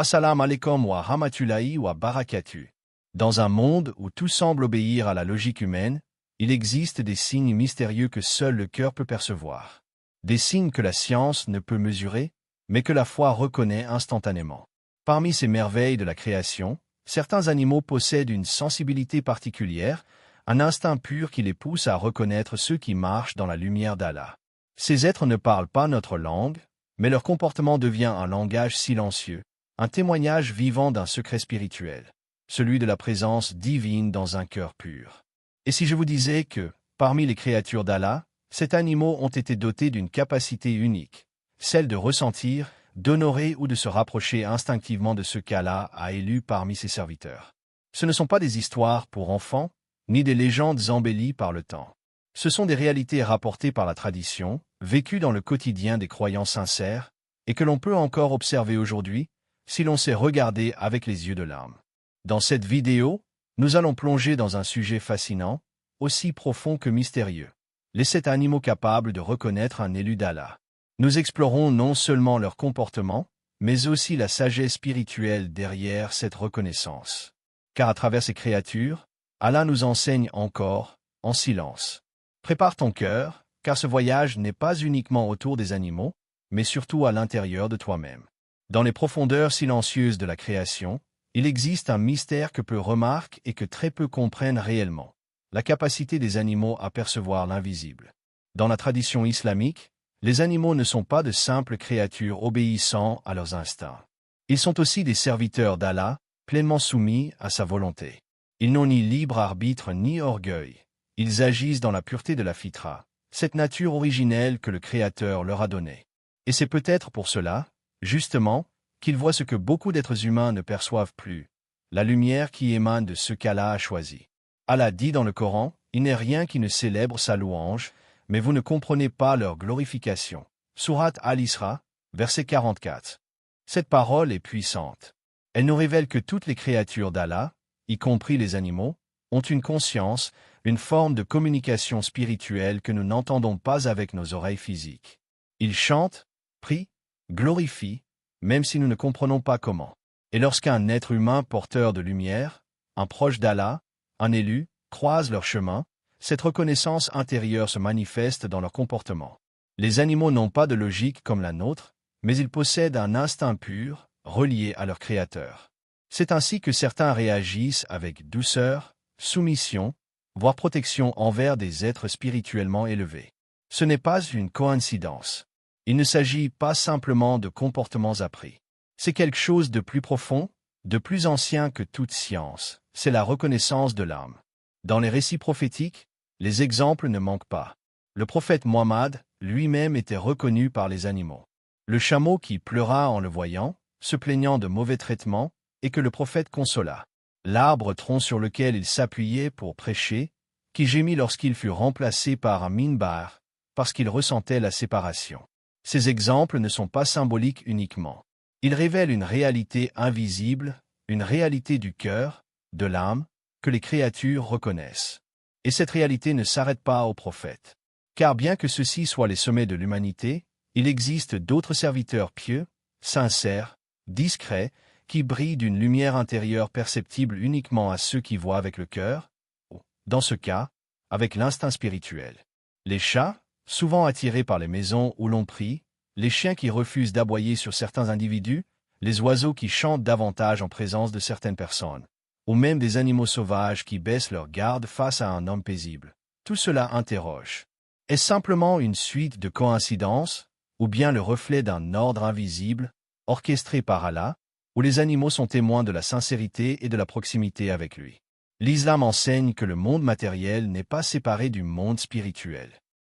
Assalamu alaikum wa rahmatullahi wa barakatuh. Dans un monde où tout semble obéir à la logique humaine, il existe des signes mystérieux que seul le cœur peut percevoir. Des signes que la science ne peut mesurer, mais que la foi reconnaît instantanément. Parmi ces merveilles de la création, certains animaux possèdent une sensibilité particulière, un instinct pur qui les pousse à reconnaître ceux qui marchent dans la lumière d'Allah. Ces êtres ne parlent pas notre langue, mais leur comportement devient un langage silencieux, un témoignage vivant d'un secret spirituel, celui de la présence divine dans un cœur pur. Et si je vous disais que, parmi les créatures d'Allah, ces animaux ont été dotés d'une capacité unique, celle de ressentir, d'honorer ou de se rapprocher instinctivement de ce qu'Allah a élu parmi ses serviteurs. Ce ne sont pas des histoires pour enfants, ni des légendes embellies par le temps. Ce sont des réalités rapportées par la tradition, vécues dans le quotidien des croyants sincères, et que l'on peut encore observer aujourd'hui, si l'on sait regarder avec les yeux de l'âme. Dans cette vidéo, nous allons plonger dans un sujet fascinant, aussi profond que mystérieux. Les 7 animaux capables de reconnaître un élu d'Allah. Nous explorons non seulement leur comportement, mais aussi la sagesse spirituelle derrière cette reconnaissance. Car à travers ces créatures, Allah nous enseigne encore, en silence. Prépare ton cœur, car ce voyage n'est pas uniquement autour des animaux, mais surtout à l'intérieur de toi-même. Dans les profondeurs silencieuses de la création, il existe un mystère que peu remarquent et que très peu comprennent réellement. La capacité des animaux à percevoir l'invisible. Dans la tradition islamique, les animaux ne sont pas de simples créatures obéissant à leurs instincts. Ils sont aussi des serviteurs d'Allah, pleinement soumis à sa volonté. Ils n'ont ni libre arbitre ni orgueil. Ils agissent dans la pureté de la fitra, cette nature originelle que le Créateur leur a donnée. Et c'est peut-être pour cela, justement, qu'ils voient ce que beaucoup d'êtres humains ne perçoivent plus, la lumière qui émane de ce qu'Allah a choisi. Allah dit dans le Coran, « Il n'est rien qui ne célèbre sa louange, mais vous ne comprenez pas leur glorification. » Sourate Al-Isra, verset 44. Cette parole est puissante. Elle nous révèle que toutes les créatures d'Allah, y compris les animaux, ont une conscience, une forme de communication spirituelle que nous n'entendons pas avec nos oreilles physiques. Ils chantent, prient, glorifient, même si nous ne comprenons pas comment. Et lorsqu'un être humain porteur de lumière, un proche d'Allah, un élu, croise leur chemin, cette reconnaissance intérieure se manifeste dans leur comportement. Les animaux n'ont pas de logique comme la nôtre, mais ils possèdent un instinct pur, relié à leur Créateur. C'est ainsi que certains réagissent avec douceur, soumission, voire protection envers des êtres spirituellement élevés. Ce n'est pas une coïncidence. Il ne s'agit pas simplement de comportements appris. C'est quelque chose de plus profond, de plus ancien que toute science. C'est la reconnaissance de l'âme. Dans les récits prophétiques, les exemples ne manquent pas. Le prophète Muhammad, lui-même, était reconnu par les animaux. Le chameau qui pleura en le voyant, se plaignant de mauvais traitements, et que le prophète consola. L'arbre tronc sur lequel il s'appuyait pour prêcher, qui gémit lorsqu'il fut remplacé par un minbar, parce qu'il ressentait la séparation. Ces exemples ne sont pas symboliques uniquement. Ils révèlent une réalité invisible, une réalité du cœur, de l'âme, que les créatures reconnaissent. Et cette réalité ne s'arrête pas aux prophètes. Car bien que ceux-ci soient les sommets de l'humanité, il existe d'autres serviteurs pieux, sincères, discrets, qui brillent d'une lumière intérieure perceptible uniquement à ceux qui voient avec le cœur, ou, dans ce cas, avec l'instinct spirituel. Les chats, souvent attirés par les maisons où l'on prie, les chiens qui refusent d'aboyer sur certains individus, les oiseaux qui chantent davantage en présence de certaines personnes, ou même des animaux sauvages qui baissent leur garde face à un homme paisible. Tout cela interroge. Est-ce simplement une suite de coïncidences, ou bien le reflet d'un ordre invisible, orchestré par Allah, où les animaux sont témoins de la sincérité et de la proximité avec lui? L'islam enseigne que le monde matériel n'est pas séparé du monde spirituel.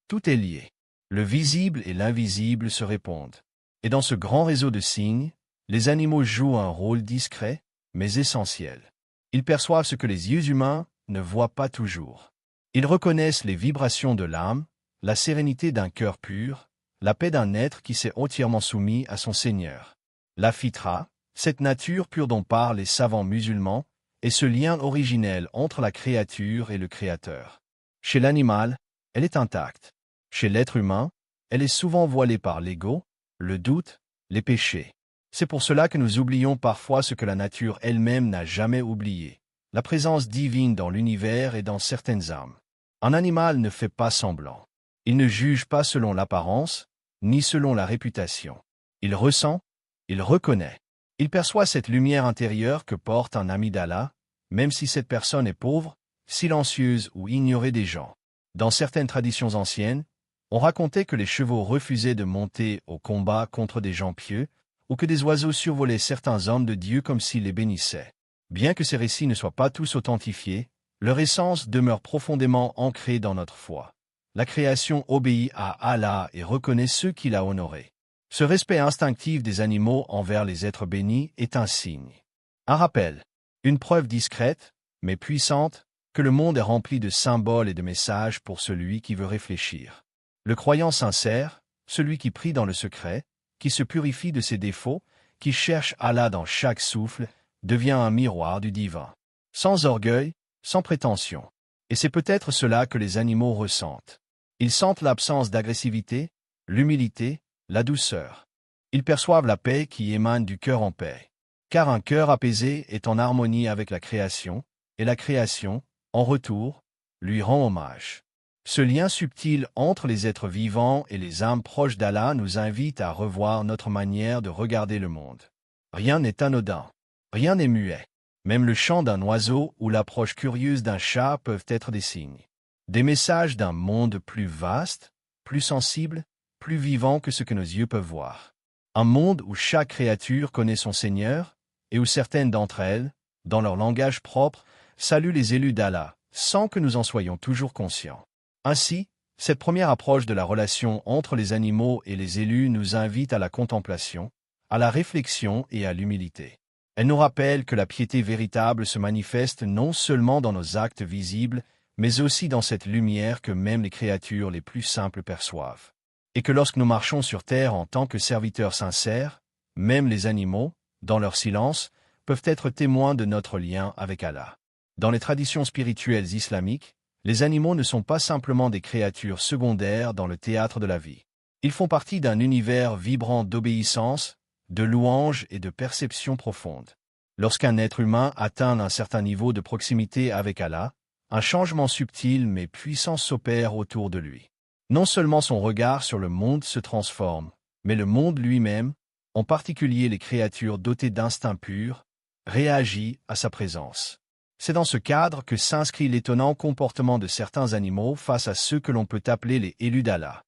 Tout est lié. Le visible et l'invisible se répondent. Et dans ce grand réseau de signes, les animaux jouent un rôle discret, mais essentiel. Ils perçoivent ce que les yeux humains ne voient pas toujours. Ils reconnaissent les vibrations de l'âme, la sérénité d'un cœur pur, la paix d'un être qui s'est entièrement soumis à son Seigneur. La fitra, cette nature pure dont parlent les savants musulmans, est ce lien originel entre la créature et le Créateur. Chez l'animal, elle est intacte. Chez l'être humain, elle est souvent voilée par l'ego, le doute, les péchés. C'est pour cela que nous oublions parfois ce que la nature elle-même n'a jamais oublié, la présence divine dans l'univers et dans certaines âmes. Un animal ne fait pas semblant. Il ne juge pas selon l'apparence, ni selon la réputation. Il ressent, il reconnaît. Il perçoit cette lumière intérieure que porte un ami d'Allah, même si cette personne est pauvre, silencieuse ou ignorée des gens. Dans certaines traditions anciennes, on racontait que les chevaux refusaient de monter au combat contre des gens pieux, ou que des oiseaux survolaient certains hommes de Dieu comme s'ils les bénissaient. Bien que ces récits ne soient pas tous authentifiés, leur essence demeure profondément ancrée dans notre foi. La création obéit à Allah et reconnaît ceux qu'il a honorés. Ce respect instinctif des animaux envers les êtres bénis est un signe. Un rappel, une preuve discrète, mais puissante, que le monde est rempli de symboles et de messages pour celui qui veut réfléchir. Le croyant sincère, celui qui prie dans le secret, qui se purifie de ses défauts, qui cherche Allah dans chaque souffle, devient un miroir du divin. Sans orgueil, sans prétention. Et c'est peut-être cela que les animaux ressentent. Ils sentent l'absence d'agressivité, l'humilité, la douceur. Ils perçoivent la paix qui émane du cœur en paix. Car un cœur apaisé est en harmonie avec la création, et la création, en retour, lui rend hommage. Ce lien subtil entre les êtres vivants et les âmes proches d'Allah nous invite à revoir notre manière de regarder le monde. Rien n'est anodin, rien n'est muet. Même le chant d'un oiseau ou l'approche curieuse d'un chat peuvent être des signes. Des messages d'un monde plus vaste, plus sensible, plus vivant que ce que nos yeux peuvent voir. Un monde où chaque créature connaît son Seigneur, et où certaines d'entre elles, dans leur langage propre, saluent les élus d'Allah, sans que nous en soyons toujours conscients. Ainsi, cette première approche de la relation entre les animaux et les élus nous invite à la contemplation, à la réflexion et à l'humilité. Elle nous rappelle que la piété véritable se manifeste non seulement dans nos actes visibles, mais aussi dans cette lumière que même les créatures les plus simples perçoivent. Et que lorsque nous marchons sur terre en tant que serviteurs sincères, même les animaux, dans leur silence, peuvent être témoins de notre lien avec Allah. Dans les traditions spirituelles islamiques, les animaux ne sont pas simplement des créatures secondaires dans le théâtre de la vie. Ils font partie d'un univers vibrant d'obéissance, de louange et de perception profonde. Lorsqu'un être humain atteint un certain niveau de proximité avec Allah, un changement subtil mais puissant s'opère autour de lui. Non seulement son regard sur le monde se transforme, mais le monde lui-même, en particulier les créatures dotées d'instincts purs, réagit à sa présence. C'est dans ce cadre que s'inscrit l'étonnant comportement de certains animaux face à ceux que l'on peut appeler les élus d'Allah.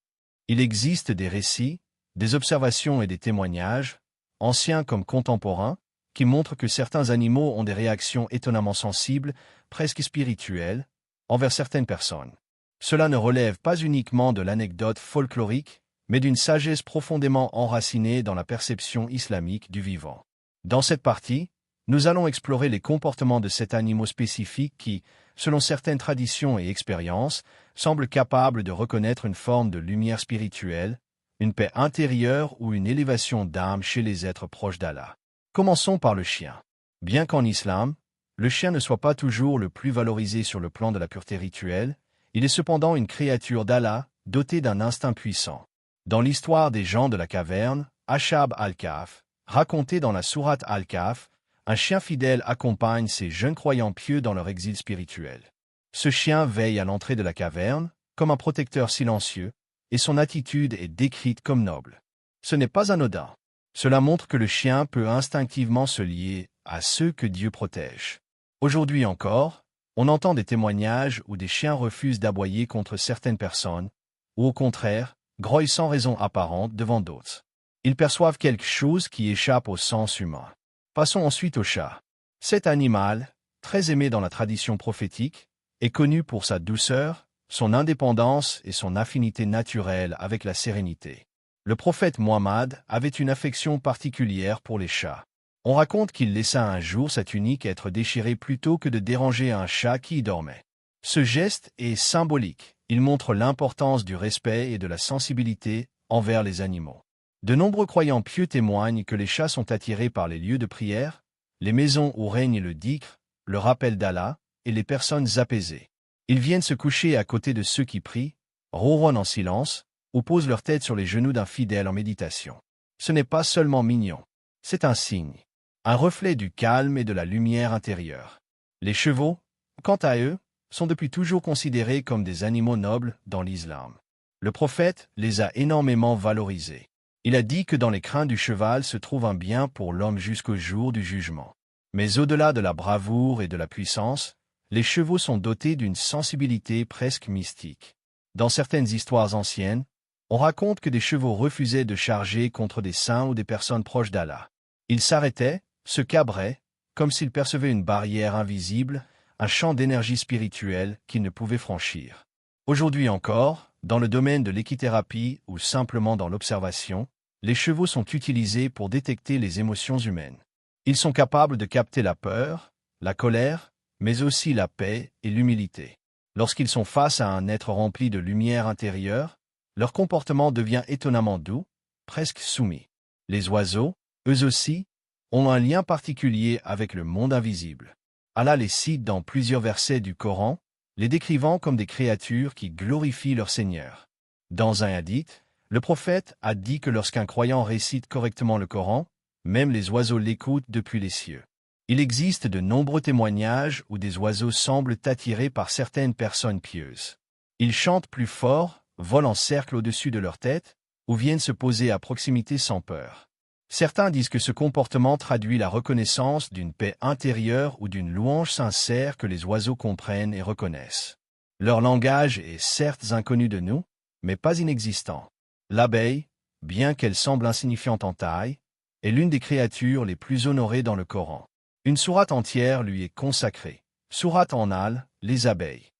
Il existe des récits, des observations et des témoignages, anciens comme contemporains, qui montrent que certains animaux ont des réactions étonnamment sensibles, presque spirituelles, envers certaines personnes. Cela ne relève pas uniquement de l'anecdote folklorique, mais d'une sagesse profondément enracinée dans la perception islamique du vivant. Dans cette partie, nous allons explorer les comportements de cet animal spécifique qui, selon certaines traditions et expériences, semblent capables de reconnaître une forme de lumière spirituelle, une paix intérieure ou une élévation d'âme chez les êtres proches d'Allah. Commençons par le chien. Bien qu'en islam, le chien ne soit pas toujours le plus valorisé sur le plan de la pureté rituelle, il est cependant une créature d'Allah dotée d'un instinct puissant. Dans l'histoire des gens de la caverne, Ashab al-Kahf, racontée dans la sourate al-Kahf, un chien fidèle accompagne ces jeunes croyants pieux dans leur exil spirituel. Ce chien veille à l'entrée de la caverne, comme un protecteur silencieux, et son attitude est décrite comme noble. Ce n'est pas anodin. Cela montre que le chien peut instinctivement se lier à ceux que Dieu protège. Aujourd'hui encore, on entend des témoignages où des chiens refusent d'aboyer contre certaines personnes, ou au contraire, grognent sans raison apparente devant d'autres. Ils perçoivent quelque chose qui échappe au sens humain. Passons ensuite au chat. Cet animal, très aimé dans la tradition prophétique, est connu pour sa douceur, son indépendance et son affinité naturelle avec la sérénité. Le prophète Muhammad avait une affection particulière pour les chats. On raconte qu'il laissa un jour sa tunique être déchirée plutôt que de déranger un chat qui y dormait. Ce geste est symbolique. Il montre l'importance du respect et de la sensibilité envers les animaux. De nombreux croyants pieux témoignent que les chats sont attirés par les lieux de prière, les maisons où règne le dhikr, le rappel d'Allah, et les personnes apaisées. Ils viennent se coucher à côté de ceux qui prient, ronronnent en silence, ou posent leur tête sur les genoux d'un fidèle en méditation. Ce n'est pas seulement mignon. C'est un signe, un reflet du calme et de la lumière intérieure. Les chevaux, quant à eux, sont depuis toujours considérés comme des animaux nobles dans l'islam. Le prophète les a énormément valorisés. Il a dit que dans les crins du cheval se trouve un bien pour l'homme jusqu'au jour du jugement. Mais au-delà de la bravoure et de la puissance, les chevaux sont dotés d'une sensibilité presque mystique. Dans certaines histoires anciennes, on raconte que des chevaux refusaient de charger contre des saints ou des personnes proches d'Allah. Ils s'arrêtaient, se cabraient, comme s'ils percevaient une barrière invisible, un champ d'énergie spirituelle qu'ils ne pouvaient franchir. Aujourd'hui encore, dans le domaine de l'équithérapie ou simplement dans l'observation, les chevaux sont utilisés pour détecter les émotions humaines. Ils sont capables de capter la peur, la colère, mais aussi la paix et l'humilité. Lorsqu'ils sont face à un être rempli de lumière intérieure, leur comportement devient étonnamment doux, presque soumis. Les oiseaux, eux aussi, ont un lien particulier avec le monde invisible. Allah les cite dans plusieurs versets du Coran, les décrivant comme des créatures qui glorifient leur Seigneur. Dans un hadith, le prophète a dit que lorsqu'un croyant récite correctement le Coran, même les oiseaux l'écoutent depuis les cieux. Il existe de nombreux témoignages où des oiseaux semblent attirés par certaines personnes pieuses. Ils chantent plus fort, volent en cercle au-dessus de leur tête, ou viennent se poser à proximité sans peur. Certains disent que ce comportement traduit la reconnaissance d'une paix intérieure ou d'une louange sincère que les oiseaux comprennent et reconnaissent. Leur langage est certes inconnu de nous, mais pas inexistant. L'abeille, bien qu'elle semble insignifiante en taille, est l'une des créatures les plus honorées dans le Coran. Une sourate entière lui est consacrée. Sourate An-Nahl, les abeilles.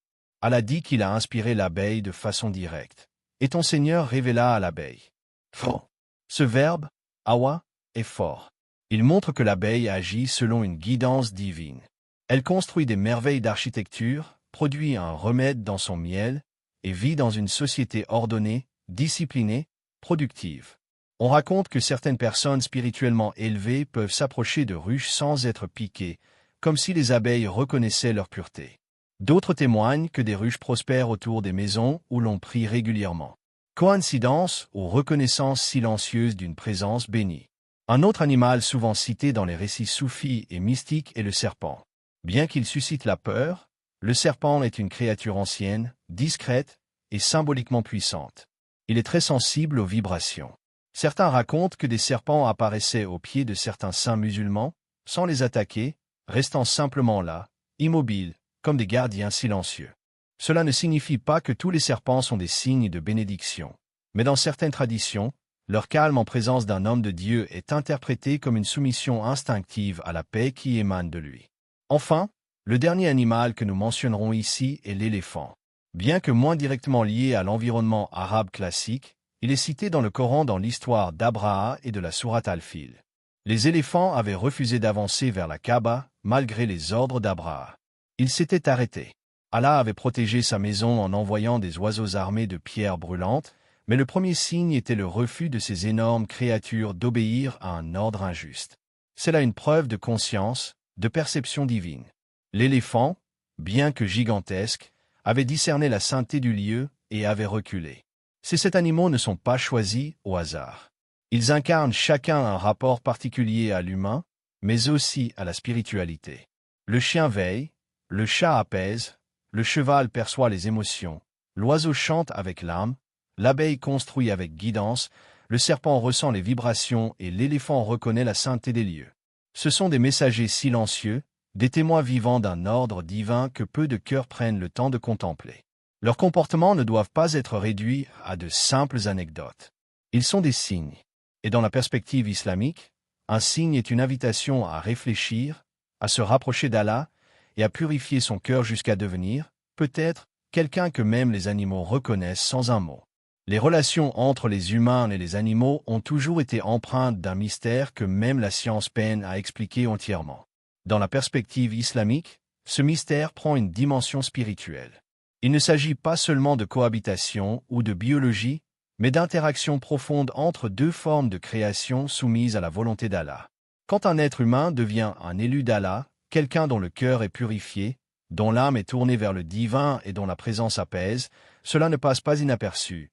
Allah dit qu'il a inspiré l'abeille de façon directe. Et ton Seigneur révéla à l'abeille. Ce verbe, awa, est fort. Il montre que l'abeille agit selon une guidance divine. Elle construit des merveilles d'architecture, produit un remède dans son miel, et vit dans une société ordonnée, disciplinée, productive. On raconte que certaines personnes spirituellement élevées peuvent s'approcher de ruches sans être piquées, comme si les abeilles reconnaissaient leur pureté. D'autres témoignent que des ruches prospèrent autour des maisons où l'on prie régulièrement. Coïncidence ou reconnaissance silencieuse d'une présence bénie. Un autre animal souvent cité dans les récits soufis et mystiques est le serpent. Bien qu'il suscite la peur, le serpent est une créature ancienne, discrète et symboliquement puissante. Il est très sensible aux vibrations. Certains racontent que des serpents apparaissaient au pied de certains saints musulmans, sans les attaquer, restant simplement là, immobiles, comme des gardiens silencieux. Cela ne signifie pas que tous les serpents sont des signes de bénédiction, mais dans certaines traditions, leur calme en présence d'un homme de Dieu est interprété comme une soumission instinctive à la paix qui émane de lui. Enfin, le dernier animal que nous mentionnerons ici est l'éléphant. Bien que moins directement lié à l'environnement arabe classique, il est cité dans le Coran dans l'histoire d'Abraha et de la sourate Al-Fil. Les éléphants avaient refusé d'avancer vers la Kaaba malgré les ordres d'Abraha. Ils s'étaient arrêtés. Allah avait protégé sa maison en envoyant des oiseaux armés de pierres brûlantes, mais le premier signe était le refus de ces énormes créatures d'obéir à un ordre injuste. C'est là une preuve de conscience, de perception divine. L'éléphant, bien que gigantesque, avait discerné la sainteté du lieu et avait reculé. Ces animaux ne sont pas choisis au hasard. Ils incarnent chacun un rapport particulier à l'humain, mais aussi à la spiritualité. Le chien veille, le chat apaise, le cheval perçoit les émotions, l'oiseau chante avec l'âme, l'abeille construit avec guidance, le serpent ressent les vibrations et l'éléphant reconnaît la sainteté des lieux. Ce sont des messagers silencieux, des témoins vivants d'un ordre divin que peu de cœurs prennent le temps de contempler. Leurs comportements ne doivent pas être réduits à de simples anecdotes. Ils sont des signes. Et dans la perspective islamique, un signe est une invitation à réfléchir, à se rapprocher d'Allah et à purifier son cœur jusqu'à devenir, peut-être, quelqu'un que même les animaux reconnaissent sans un mot. Les relations entre les humains et les animaux ont toujours été empreintes d'un mystère que même la science peine à expliquer entièrement. Dans la perspective islamique, ce mystère prend une dimension spirituelle. Il ne s'agit pas seulement de cohabitation ou de biologie, mais d'interaction profonde entre deux formes de création soumises à la volonté d'Allah. Quand un être humain devient un élu d'Allah, quelqu'un dont le cœur est purifié, dont l'âme est tournée vers le divin et dont la présence apaise, cela ne passe pas inaperçu,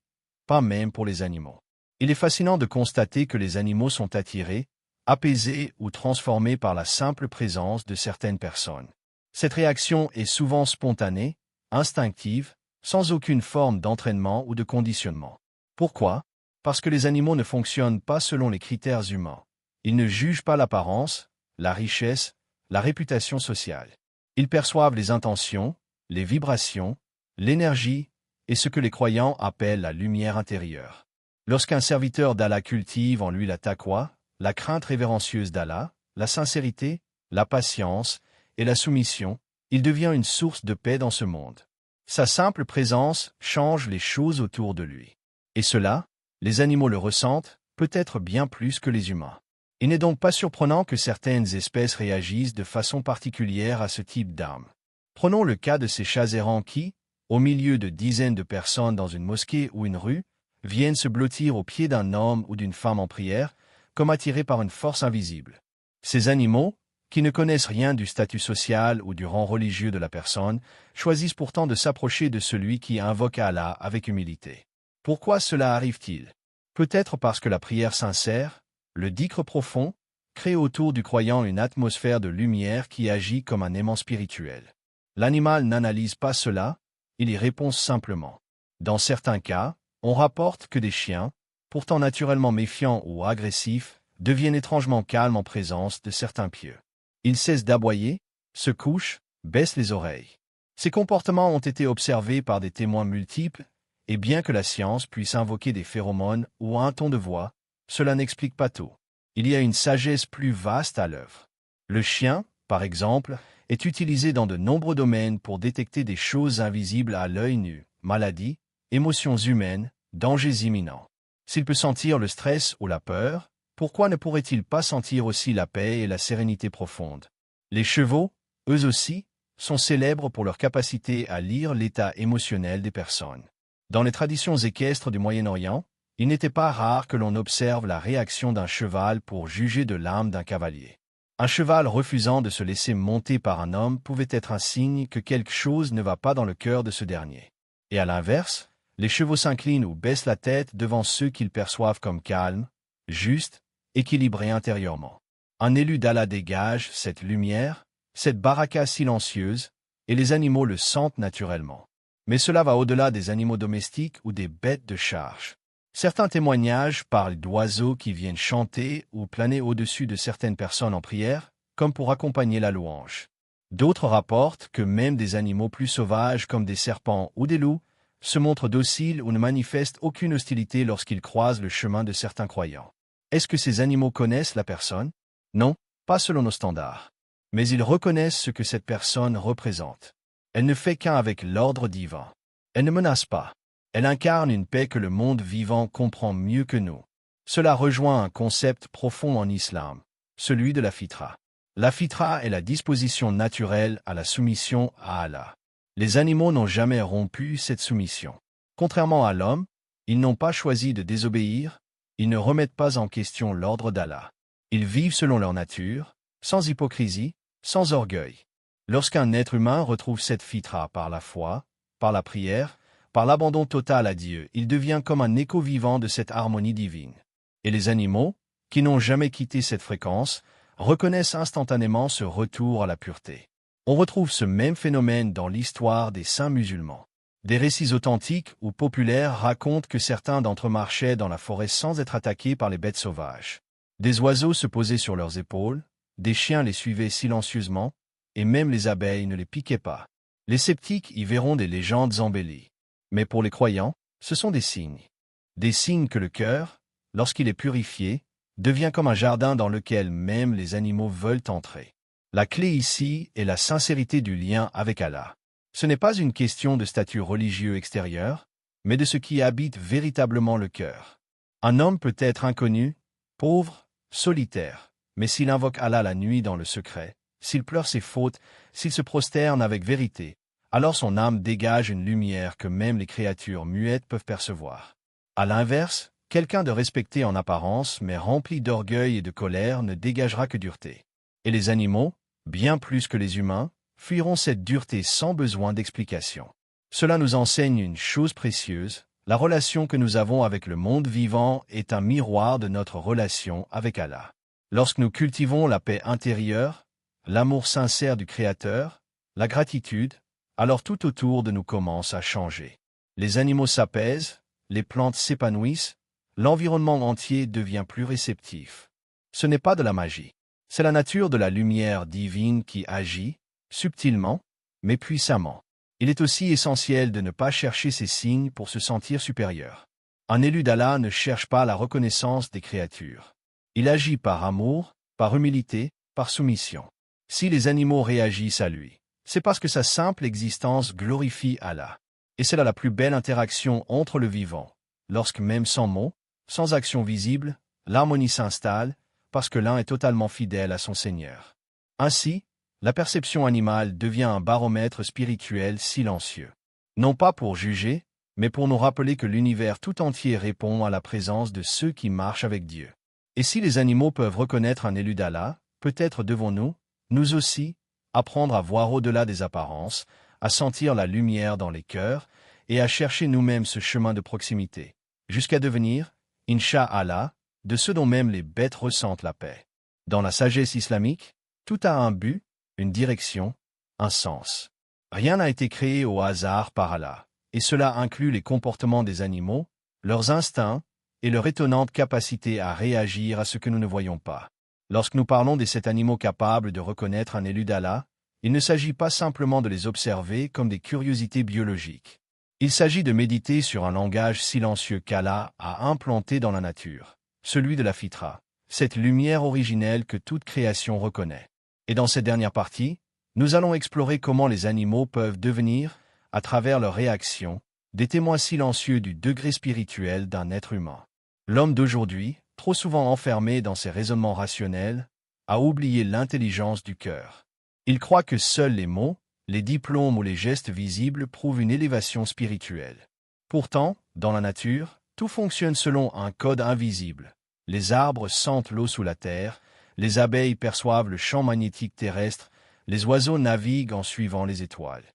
pas même pour les animaux. Il est fascinant de constater que les animaux sont attirés, apaisé ou transformé par la simple présence de certaines personnes. Cette réaction est souvent spontanée, instinctive, sans aucune forme d'entraînement ou de conditionnement. Pourquoi? Parce que les animaux ne fonctionnent pas selon les critères humains. Ils ne jugent pas l'apparence, la richesse, la réputation sociale. Ils perçoivent les intentions, les vibrations, l'énergie et ce que les croyants appellent la lumière intérieure. Lorsqu'un serviteur d'Allah cultive en lui la taqwa, la crainte révérencieuse d'Allah, la sincérité, la patience et la soumission, il devient une source de paix dans ce monde. Sa simple présence change les choses autour de lui. Et cela, les animaux le ressentent, peut-être bien plus que les humains. Il n'est donc pas surprenant que certaines espèces réagissent de façon particulière à ce type d'armes. Prenons le cas de ces chats errants qui, au milieu de dizaines de personnes dans une mosquée ou une rue, viennent se blottir au pied d'un homme ou d'une femme en prière, comme attirés par une force invisible. Ces animaux, qui ne connaissent rien du statut social ou du rang religieux de la personne, choisissent pourtant de s'approcher de celui qui invoque Allah avec humilité. Pourquoi cela arrive-t-il? Peut-être parce que la prière sincère, le dhikr profond, crée autour du croyant une atmosphère de lumière qui agit comme un aimant spirituel. L'animal n'analyse pas cela, il y répond simplement. Dans certains cas, on rapporte que des chiens, pourtant naturellement méfiants ou agressifs, deviennent étrangement calmes en présence de certains pieux. Ils cessent d'aboyer, se couchent, baissent les oreilles. Ces comportements ont été observés par des témoins multiples, et bien que la science puisse invoquer des phéromones ou un ton de voix, cela n'explique pas tout. Il y a une sagesse plus vaste à l'œuvre. Le chien, par exemple, est utilisé dans de nombreux domaines pour détecter des choses invisibles à l'œil nu, maladies, émotions humaines, dangers imminents. S'il peut sentir le stress ou la peur, pourquoi ne pourrait-il pas sentir aussi la paix et la sérénité profonde? Les chevaux, eux aussi, sont célèbres pour leur capacité à lire l'état émotionnel des personnes. Dans les traditions équestres du Moyen-Orient, il n'était pas rare que l'on observe la réaction d'un cheval pour juger de l'âme d'un cavalier. Un cheval refusant de se laisser monter par un homme pouvait être un signe que quelque chose ne va pas dans le cœur de ce dernier. Et à l'inverse, les chevaux s'inclinent ou baissent la tête devant ceux qu'ils perçoivent comme calmes, justes, équilibrés intérieurement. Un élu d'Allah dégage cette lumière, cette baraka silencieuse, et les animaux le sentent naturellement. Mais cela va au-delà des animaux domestiques ou des bêtes de charge. Certains témoignages parlent d'oiseaux qui viennent chanter ou planer au-dessus de certaines personnes en prière, comme pour accompagner la louange. D'autres rapportent que même des animaux plus sauvages comme des serpents ou des loups se montrent dociles ou ne manifestent aucune hostilité lorsqu'ils croisent le chemin de certains croyants. Est-ce que ces animaux connaissent la personne? Non, pas selon nos standards. Mais ils reconnaissent ce que cette personne représente. Elle ne fait qu'un avec l'ordre divin. Elle ne menace pas. Elle incarne une paix que le monde vivant comprend mieux que nous. Cela rejoint un concept profond en islam, celui de la fitra. La fitra est la disposition naturelle à la soumission à Allah. Les animaux n'ont jamais rompu cette soumission. Contrairement à l'homme, ils n'ont pas choisi de désobéir, ils ne remettent pas en question l'ordre d'Allah. Ils vivent selon leur nature, sans hypocrisie, sans orgueil. Lorsqu'un être humain retrouve cette fitra par la foi, par la prière, par l'abandon total à Dieu, il devient comme un écho vivant de cette harmonie divine. Et les animaux, qui n'ont jamais quitté cette fréquence, reconnaissent instantanément ce retour à la pureté. On retrouve ce même phénomène dans l'histoire des saints musulmans. Des récits authentiques ou populaires racontent que certains d'entre eux marchaient dans la forêt sans être attaqués par les bêtes sauvages. Des oiseaux se posaient sur leurs épaules, des chiens les suivaient silencieusement, et même les abeilles ne les piquaient pas. Les sceptiques y verront des légendes embellies. Mais pour les croyants, ce sont des signes. Des signes que le cœur, lorsqu'il est purifié, devient comme un jardin dans lequel même les animaux veulent entrer. La clé ici est la sincérité du lien avec Allah. Ce n'est pas une question de statut religieux extérieur, mais de ce qui habite véritablement le cœur. Un homme peut être inconnu, pauvre, solitaire, mais s'il invoque Allah la nuit dans le secret, s'il pleure ses fautes, s'il se prosterne avec vérité, alors son âme dégage une lumière que même les créatures muettes peuvent percevoir. À l'inverse, quelqu'un de respecté en apparence mais rempli d'orgueil et de colère ne dégagera que dureté. Et les animaux, bien plus que les humains, fuiront cette dureté sans besoin d'explication. Cela nous enseigne une chose précieuse, la relation que nous avons avec le monde vivant est un miroir de notre relation avec Allah. Lorsque nous cultivons la paix intérieure, l'amour sincère du Créateur, la gratitude, alors tout autour de nous commence à changer. Les animaux s'apaisent, les plantes s'épanouissent, l'environnement entier devient plus réceptif. Ce n'est pas de la magie. C'est la nature de la lumière divine qui agit, subtilement, mais puissamment. Il est aussi essentiel de ne pas chercher ces signes pour se sentir supérieur. Un élu d'Allah ne cherche pas la reconnaissance des créatures. Il agit par amour, par humilité, par soumission. Si les animaux réagissent à lui, c'est parce que sa simple existence glorifie Allah. Et c'est là la plus belle interaction entre le vivant, lorsque même sans mots, sans action visible, l'harmonie s'installe, parce que l'un est totalement fidèle à son Seigneur. Ainsi, la perception animale devient un baromètre spirituel silencieux. Non pas pour juger, mais pour nous rappeler que l'univers tout entier répond à la présence de ceux qui marchent avec Dieu. Et si les animaux peuvent reconnaître un élu d'Allah, peut-être devons-nous, nous aussi, apprendre à voir au-delà des apparences, à sentir la lumière dans les cœurs, et à chercher nous-mêmes ce chemin de proximité, jusqu'à devenir, Inch'Allah, de ceux dont même les bêtes ressentent la paix. Dans la sagesse islamique, tout a un but, une direction, un sens. Rien n'a été créé au hasard par Allah, et cela inclut les comportements des animaux, leurs instincts, et leur étonnante capacité à réagir à ce que nous ne voyons pas. Lorsque nous parlons des 7 animaux capables de reconnaître un élu d'Allah, il ne s'agit pas simplement de les observer comme des curiosités biologiques. Il s'agit de méditer sur un langage silencieux qu'Allah a implanté dans la nature, celui de la fitra, cette lumière originelle que toute création reconnaît. Et dans cette dernière partie, nous allons explorer comment les animaux peuvent devenir, à travers leurs réactions, des témoins silencieux du degré spirituel d'un être humain. L'homme d'aujourd'hui, trop souvent enfermé dans ses raisonnements rationnels, a oublié l'intelligence du cœur. Il croit que seuls les mots, les diplômes ou les gestes visibles prouvent une élévation spirituelle. Pourtant, dans la nature, tout fonctionne selon un code invisible. Les arbres sentent l'eau sous la terre, les abeilles perçoivent le champ magnétique terrestre, les oiseaux naviguent en suivant les étoiles.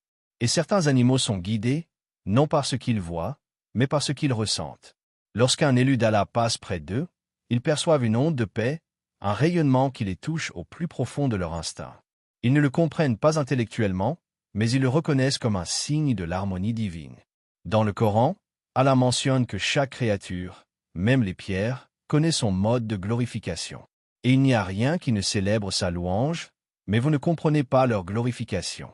Et certains animaux sont guidés, non par ce qu'ils voient, mais par ce qu'ils ressentent. Lorsqu'un élu d'Allah passe près d'eux, ils perçoivent une onde de paix, un rayonnement qui les touche au plus profond de leur instinct. Ils ne le comprennent pas intellectuellement, mais ils le reconnaissent comme un signe de l'harmonie divine. Dans le Coran, Allah mentionne que chaque créature, même les pierres, connaît son mode de glorification. Et il n'y a rien qui ne célèbre sa louange, mais vous ne comprenez pas leur glorification.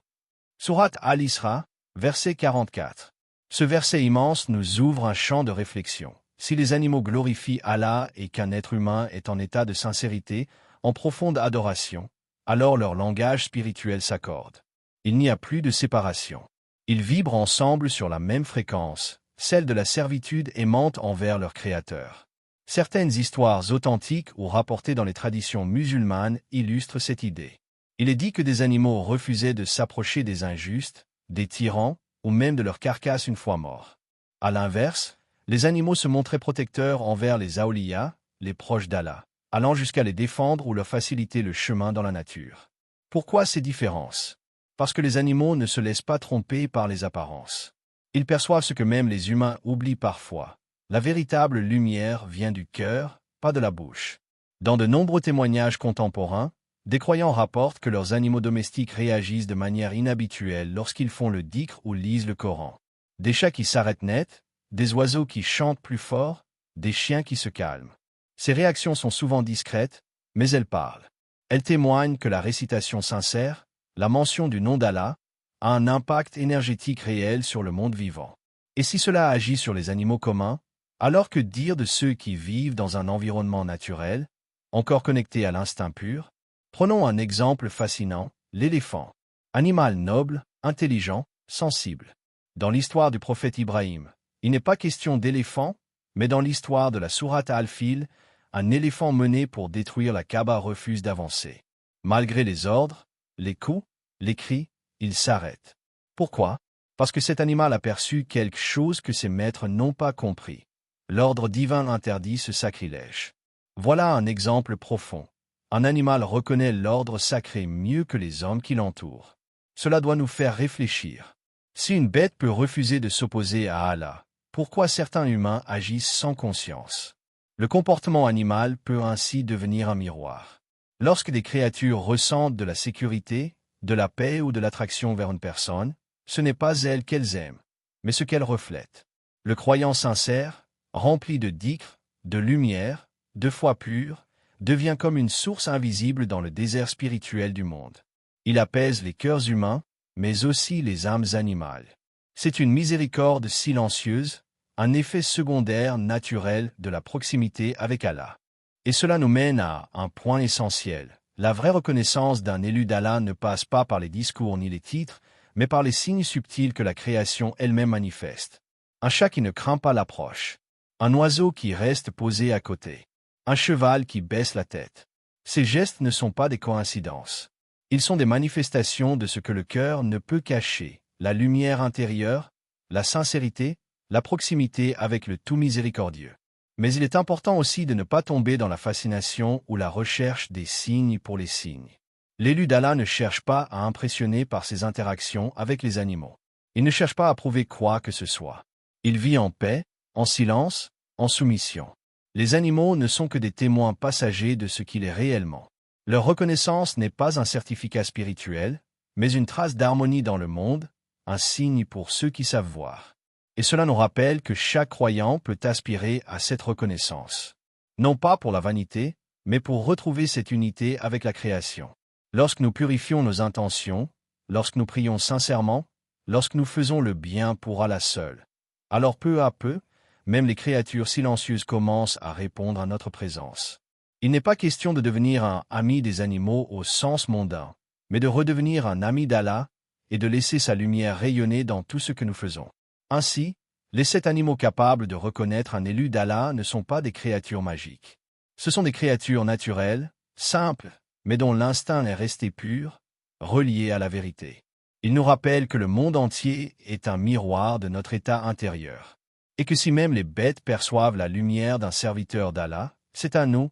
Sourate Al-Isra, verset 44. Ce verset immense nous ouvre un champ de réflexion. Si les animaux glorifient Allah et qu'un être humain est en état de sincérité, en profonde adoration, alors leur langage spirituel s'accorde. Il n'y a plus de séparation. Ils vibrent ensemble sur la même fréquence, celle de la servitude aimante envers leur Créateur. Certaines histoires authentiques ou rapportées dans les traditions musulmanes illustrent cette idée. Il est dit que des animaux refusaient de s'approcher des injustes, des tyrans, ou même de leur carcasse une fois morts. À l'inverse, les animaux se montraient protecteurs envers les awliya, les proches d'Allah, allant jusqu'à les défendre ou leur faciliter le chemin dans la nature. Pourquoi ces différences? Parce que les animaux ne se laissent pas tromper par les apparences. Ils perçoivent ce que même les humains oublient parfois. La véritable lumière vient du cœur, pas de la bouche. Dans de nombreux témoignages contemporains, des croyants rapportent que leurs animaux domestiques réagissent de manière inhabituelle lorsqu'ils font le dhikr ou lisent le Coran. Des chats qui s'arrêtent net, des oiseaux qui chantent plus fort, des chiens qui se calment. Ces réactions sont souvent discrètes, mais elles parlent. Elles témoignent que la récitation sincère, la mention du nom d'Allah, a un impact énergétique réel sur le monde vivant. Et si cela agit sur les animaux communs, alors que dire de ceux qui vivent dans un environnement naturel, encore connecté à l'instinct pur? Prenons un exemple fascinant, l'éléphant. Animal noble, intelligent, sensible. Dans l'histoire du prophète Ibrahim, il n'est pas question d'éléphant, mais dans l'histoire de la sourate Al-Fil, un éléphant mené pour détruire la Kaaba refuse d'avancer. Malgré les ordres, les coups, les cris, il s'arrête. Pourquoi? Parce que cet animal a perçu quelque chose que ses maîtres n'ont pas compris. L'ordre divin interdit ce sacrilège. Voilà un exemple profond. Un animal reconnaît l'ordre sacré mieux que les hommes qui l'entourent. Cela doit nous faire réfléchir. Si une bête peut refuser de s'opposer à Allah, pourquoi certains humains agissent sans conscience? Le comportement animal peut ainsi devenir un miroir. Lorsque des créatures ressentent de la sécurité, de la paix ou de l'attraction vers une personne, ce n'est pas elle qu'elles aiment, mais ce qu'elles reflètent. Le croyant sincère, rempli de d'icre, de lumière, de foi pure, devient comme une source invisible dans le désert spirituel du monde. Il apaise les cœurs humains, mais aussi les âmes animales. C'est une miséricorde silencieuse, un effet secondaire naturel de la proximité avec Allah. Et cela nous mène à un point essentiel. La vraie reconnaissance d'un élu d'Allah ne passe pas par les discours ni les titres, mais par les signes subtils que la création elle-même manifeste. Un chat qui ne craint pas l'approche. Un oiseau qui reste posé à côté. Un cheval qui baisse la tête. Ces gestes ne sont pas des coïncidences. Ils sont des manifestations de ce que le cœur ne peut cacher, la lumière intérieure, la sincérité, la proximité avec le tout miséricordieux. Mais il est important aussi de ne pas tomber dans la fascination ou la recherche des signes pour les signes. L'élu d'Allah ne cherche pas à impressionner par ses interactions avec les animaux. Il ne cherche pas à prouver quoi que ce soit. Il vit en paix, en silence, en soumission. Les animaux ne sont que des témoins passagers de ce qu'il est réellement. Leur reconnaissance n'est pas un certificat spirituel, mais une trace d'harmonie dans le monde, un signe pour ceux qui savent voir. Et cela nous rappelle que chaque croyant peut aspirer à cette reconnaissance. Non pas pour la vanité, mais pour retrouver cette unité avec la création. Lorsque nous purifions nos intentions, lorsque nous prions sincèrement, lorsque nous faisons le bien pour Allah seul, alors peu à peu, même les créatures silencieuses commencent à répondre à notre présence. Il n'est pas question de devenir un ami des animaux au sens mondain, mais de redevenir un ami d'Allah et de laisser sa lumière rayonner dans tout ce que nous faisons. Ainsi, les 7 animaux capables de reconnaître un élu d'Allah ne sont pas des créatures magiques. Ce sont des créatures naturelles, simples, mais dont l'instinct est resté pur, relié à la vérité. Ils nous rappellent que le monde entier est un miroir de notre état intérieur, et que si même les bêtes perçoivent la lumière d'un serviteur d'Allah, c'est à nous,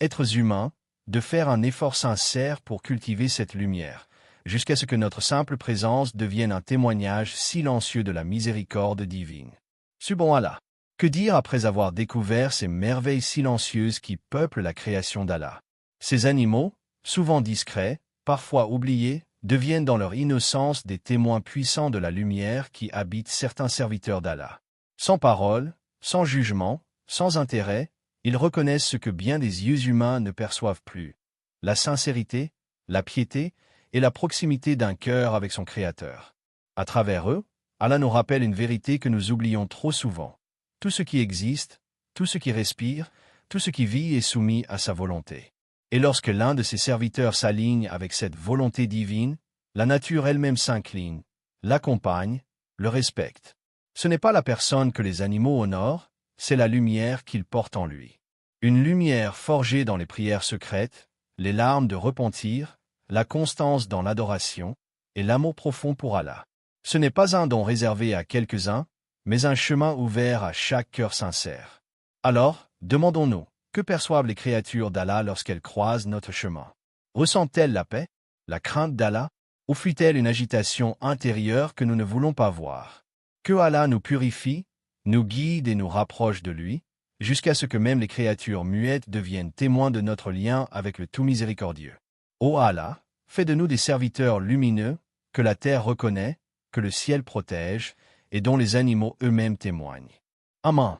êtres humains, de faire un effort sincère pour cultiver cette lumière, jusqu'à ce que notre simple présence devienne un témoignage silencieux de la miséricorde divine. Subhanallah. Que dire après avoir découvert ces merveilles silencieuses qui peuplent la création d'Allah? Ces animaux, souvent discrets, parfois oubliés, deviennent dans leur innocence des témoins puissants de la lumière qui habite certains serviteurs d'Allah. Sans parole, sans jugement, sans intérêt, ils reconnaissent ce que bien des yeux humains ne perçoivent plus: la sincérité, la piété et la proximité d'un cœur avec son Créateur. À travers eux, Allah nous rappelle une vérité que nous oublions trop souvent. Tout ce qui existe, tout ce qui respire, tout ce qui vit est soumis à sa volonté. Et lorsque l'un de ses serviteurs s'aligne avec cette volonté divine, la nature elle-même s'incline, l'accompagne, le respecte. Ce n'est pas la personne que les animaux honorent, c'est la lumière qu'ils portent en lui. Une lumière forgée dans les prières secrètes, les larmes de repentir, la constance dans l'adoration et l'amour profond pour Allah. Ce n'est pas un don réservé à quelques-uns, mais un chemin ouvert à chaque cœur sincère. Alors, demandons-nous, que perçoivent les créatures d'Allah lorsqu'elles croisent notre chemin? Ressentent-elles la paix, la crainte d'Allah, ou fuit-elle une agitation intérieure que nous ne voulons pas voir? Que Allah nous purifie, nous guide et nous rapproche de lui, jusqu'à ce que même les créatures muettes deviennent témoins de notre lien avec le tout miséricordieux. Ô Allah, fais de nous des serviteurs lumineux, que la terre reconnaît, que le ciel protège, et dont les animaux eux-mêmes témoignent. Amen.